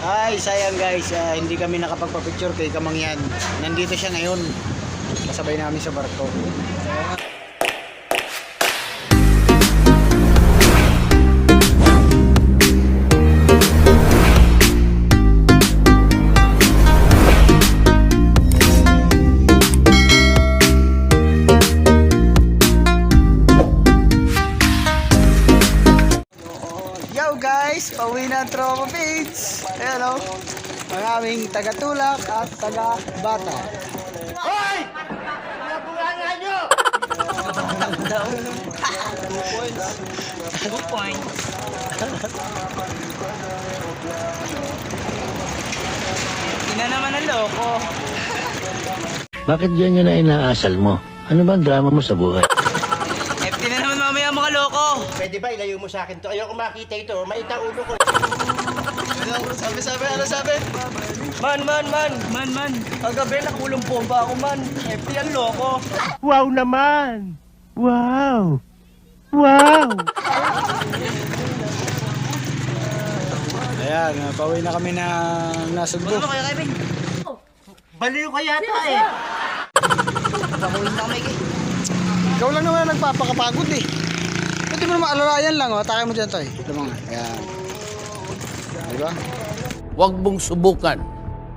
Ay, sayang guys, hindi kami nakapagpa-picture kay Kamangyan. Nandito siya ngayon. Kasabay namin sa barko. Yo guys, pauwi na ang Tropa Page. Hello, ang aming taga-tulak at taga-bata. Hoy! Nabulangan nyo! 2 points. Ina naman ang loko. Bakit yan yun na inaasal mo? Ano ba ang drama mo sa buhay? FT na naman mamaya mga loko. Pwede ba ilayo mo sa akin to? Ayoko makita ito. Maita ulo ko. Ano sabi? Man. Kagabi nakulong bomba ako man. FT ang loko. Wow naman! Wow! Ayan, pauwi na kami ng Nasugbo. Ano kaya Kevin? Baliw ka yata eh! Pakuhin na kami kay. Ikaw lang naman nagpapakapagod eh. Pwede mo naman alalayan lang, takay mo dyan tayo. Lumang, ayan. Diba? Huwag mong subukan.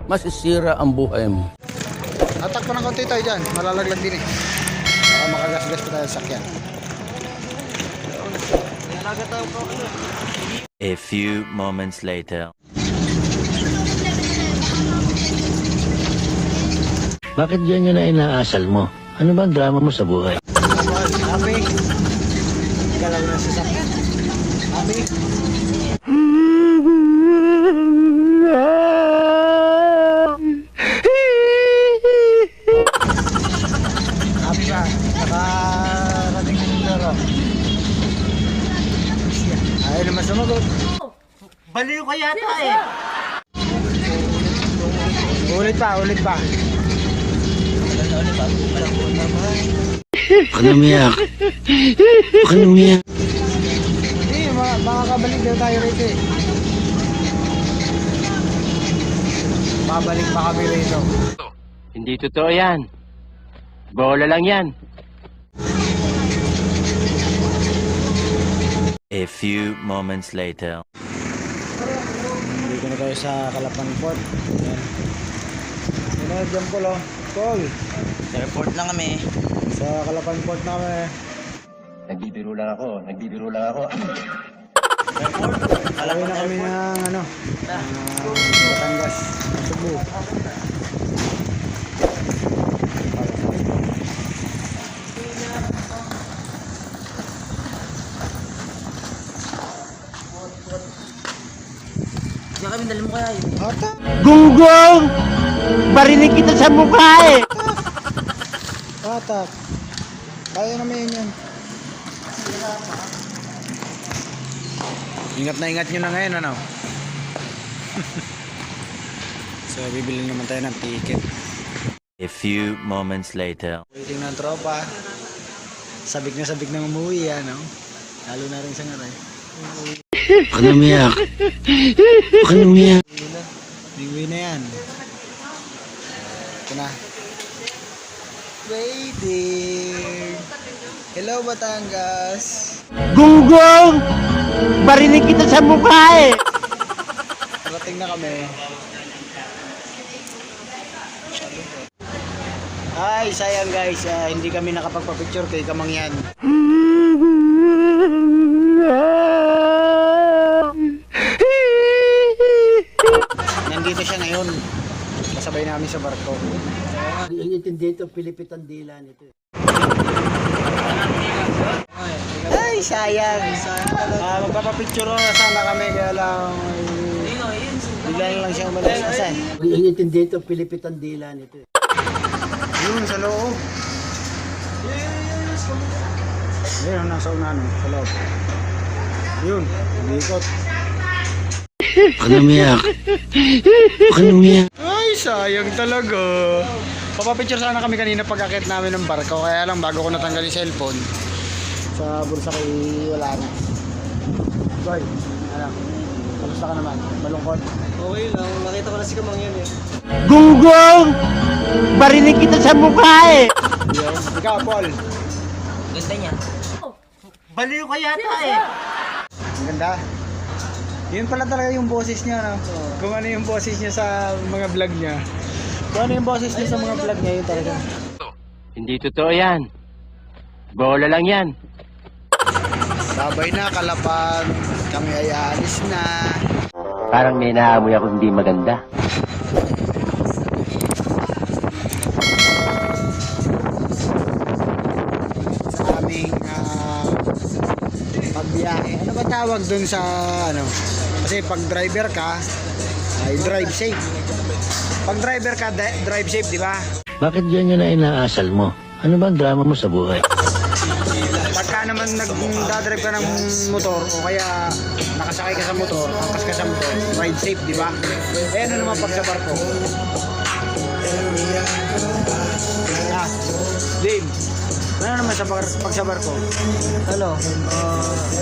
Masisira ang buhay mo. Atak pa ng konti tayo dyan, malalaglag din eh. Baka makagasgas pa tayo sa sakyan. A few moments later. Bakit yan yun na inaasal mo? Ano ba ang drama mo sa buhay? Abi, galaw na sa sakyan. Abi. Abi ba? Nakarating na yung laro. Ayaw naman sumagot. Baliw ka yata eh! Ulit pa. Huwag ka umiyak. Hindi, makakabalik daw tayo rito eh. Babalik pa kami rito. Hindi totoo yan. Bola lang yan. A few moments later. Dito na tayo sa Calapan Port. Ayan. Jump ko lang. Call. Sa report lang kami. Sa Calapan Port na kami. Nagbibiro lang ako. Alawin na kami ng Batangas. Cebu. Diyan kami, dali mo kaya yun. Ata. Gunggong! Barinig kita sa mukha eh! Ata. Kaya namin yan. Ingat na ingat nyo na ngayon, ano? So, bibili naman tayo ng ticket. A few moments later. Waiting ng tropa. Sabik na umuwi, ano? Lalo na rin sa ngaray. Huwag ka umiyak. Uwi na yan. Ito na. Waiting. Hello, Batangas. Gunggong! Barinig kita sa mukha eh! Parating na kami. Ay, sayang guys, hindi kami nakapagpa-picture kay Kamangyan. Nandito siya ngayon. Kasabay namin sa barko. Ang intindi ito, Pilipit ang dila nito. Ay, sayang. Magpapapicture na sana kami, kaya lang bigla na lang siya umalis. Asan? Ang intindi ito, Pilipit ang dila nito. Yun, sa loob. Ayun, nasa unahan, sa loob. Yun, umikot. Huwag ka umiyak. Ay, sayang talaga. Papapicture sana kami kanina pag-akit namin ng barko. Kaya lang, bago ko natanggal yung cellphone, sa bulsa ko wala na. Boy, ano? Kamusta ka naman? Malungkot? Okay lang, nakita ko na si Kamang yan eh. Gunggong! Barinig kita sa mukha eh! Yes. Ikaw, Paul. Ganda niya. Baliw ka yata eh! Ang ganda. Yun pala talaga yung boses niya, no? Kung ano yung boses niya sa mga vlog niya. Kung ano yung boses niya sa mga vlog niya, yun talaga. Hindi totoo yan. Bola lang yan. Sabay na, kalapag. Kami ay alis na. Parang may naamoy ako hindi maganda. Sa aming pagbiyahe. Ano ba tawag dun sa ano? Kasi pag driver ka, ay drive safe. Pag driver ka, drive safe, di ba? Bakit yan yun na inaasal mo? Ano ba ang drama mo sa buhay? Pagka naman nagdadrive ka ng motor o kaya nakasakay ka sa motor, angkas ka sa motor, ride safe, di ba? Eh ano naman pag sa barko? Ah, Dave, ano naman sa pag sa barko? Ano?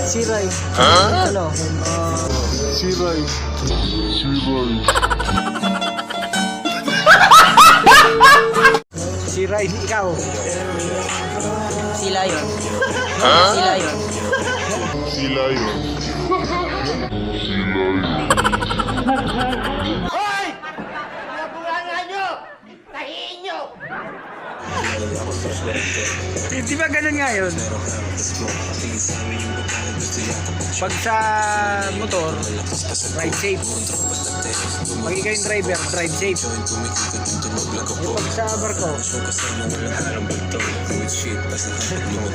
Siray. Ano? Siray. Siray, ikaw. Sila yun. Sila yun. Di ba ganun nga yun? Pag sa motor, ride safe. Pag ikaw yung driver, drive safe. Eh, pag sa barko,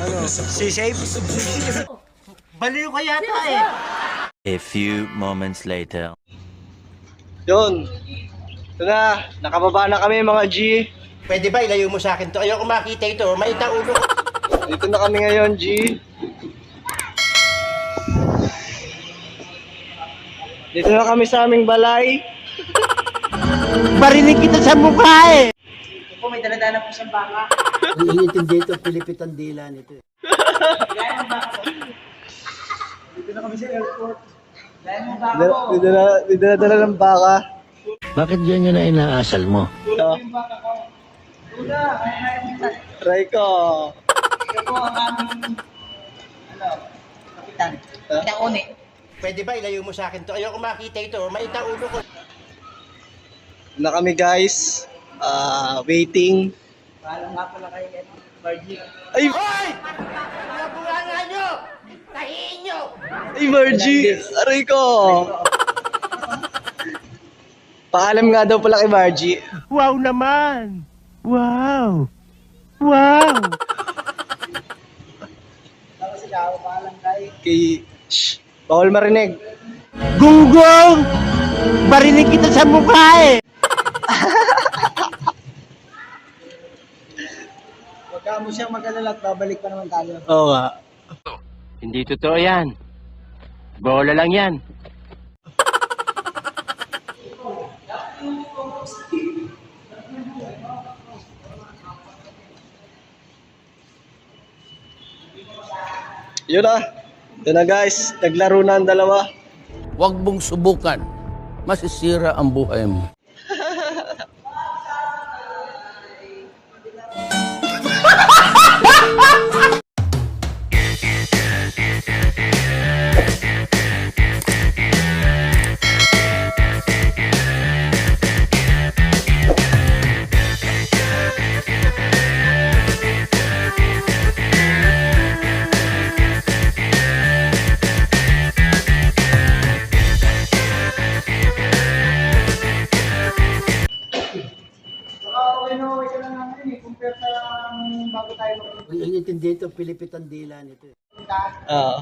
ano, sea safe? Baliw ka yata eh! A few moments later. Yun. Ito na, nakababa na kami mga G. Pwede ba ilayo mo sa akin to? Ayoko makita ito. Maita ulo ko. Dito na kami ngayon, G. Dito na kami sa aming balay. Barinig kita sa mukha eh! Po, may daladala po siyang baka. Hindi intindi ito, Pilipit ang dila nito. Dito na dala ng baka. Bakit yan yun na inaasal mo? Ito. Try ko. Kita uni. Pwede ba ilayo mo sa akin to? Ayoko makita ito. Maita ulo ko. Na kami guys. Waiting. Paalam nga pala kayo, Margie. Ay! Nabunga nyo! Tahiin nyo! Ay, Margie! Aray ko! Paalam nga daw pala kay Margie. Wow naman! Wow! Wow! Kay... Shh! Bawal marinig. Gunggong! Barinig kita sa mukha eh! Huwag mo siyang mag-alala at babalik pa naman tayo. Oo nga. Hindi totoo yan. Bola lang yan. Yun na. Yun na guys. Naglaro na ang dalawa. Huwag mong subukan. Masisira ang buhay mo. Hindi intindi ito, Pilipit ang dila nito. Oo.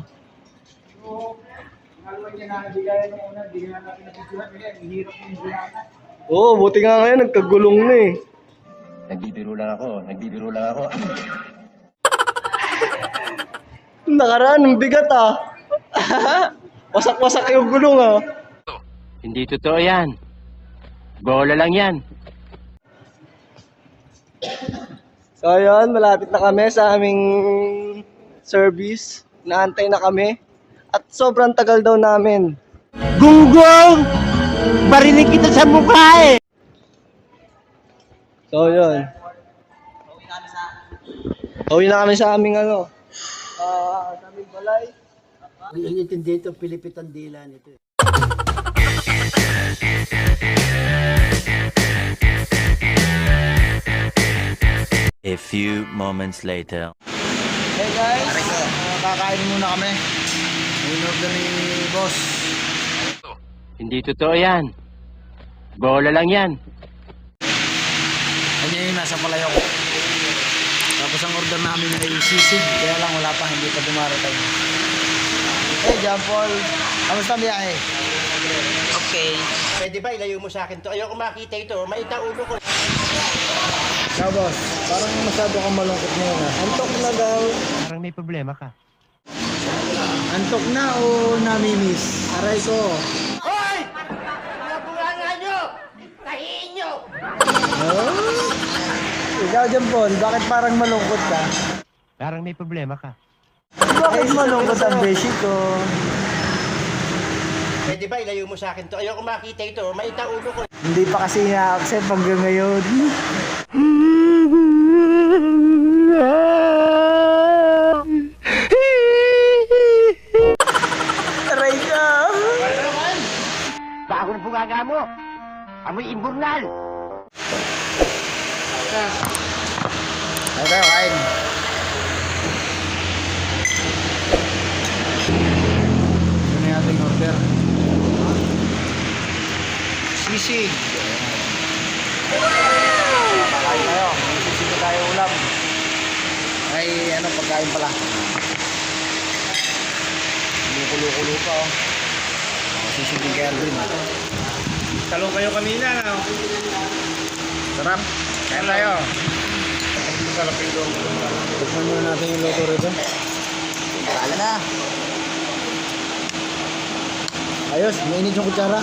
Oo, buti nga ngayon. Nagkagulong na eh. Nagbibiro lang ako. Nakaraan, ang bigat ah. Wasak-wasak yung gulong ah. Hindi totoo yan. Bola lang yan. So ayun, malapit na kami sa aming service. Naantay na kami. At sobrang tagal daw namin. Gunggong! Barinig kita sa mukha eh! So, yun. Uwi na kami sa aming ano. Sa aming balay. Hindi intindi ito, pilipitan dila nito. A few moments later. Hey guys, kakain muna kami. In-order ni boss. Hindi totoo yan. Bola lang yan. Kanya yung nasa palayok. Tapos ang order namin ay sisig. Kaya lang wala pa, hindi pa dumarating. Hey John Paul, kamusta biyahe? Okay. Pwede ba ilayo mo sa akin to? Ayoko makita ito. Maita ulo ko. Ciao boss, parang masyado kang malungkot ngayon ha. Antok na daw. Parang may problema ka. Antok na o namimiss? Aray ko. Hoy! Nabunganga nyo! Tahiin nyo! Oh? Ikaw John Paul, bakit parang malungkot ka? Parang may problema ka. Bakit malungkot ang beshi ko? Pwede ba ilayo mo sa akin to? Ayoko makita ito. Maita ulo ko. Hindi pa kasi na-accept hanggang ngayon. Aray ka! Bago na bungaga mo! Amoy imburnal! Ay tayo, kain. Ito na yung ating order. Sisig. Kakain tayo. May sisig na tayo ulam. Ay, ano, pagkain pala. Kulo-kulo pa, oh. Sisig din kay Alvin. Talong kayo kanina na. Sarap. Kain tayo. Tikman muna natin yung luto rito. Kala na. Ayos, mainit yung kutsara.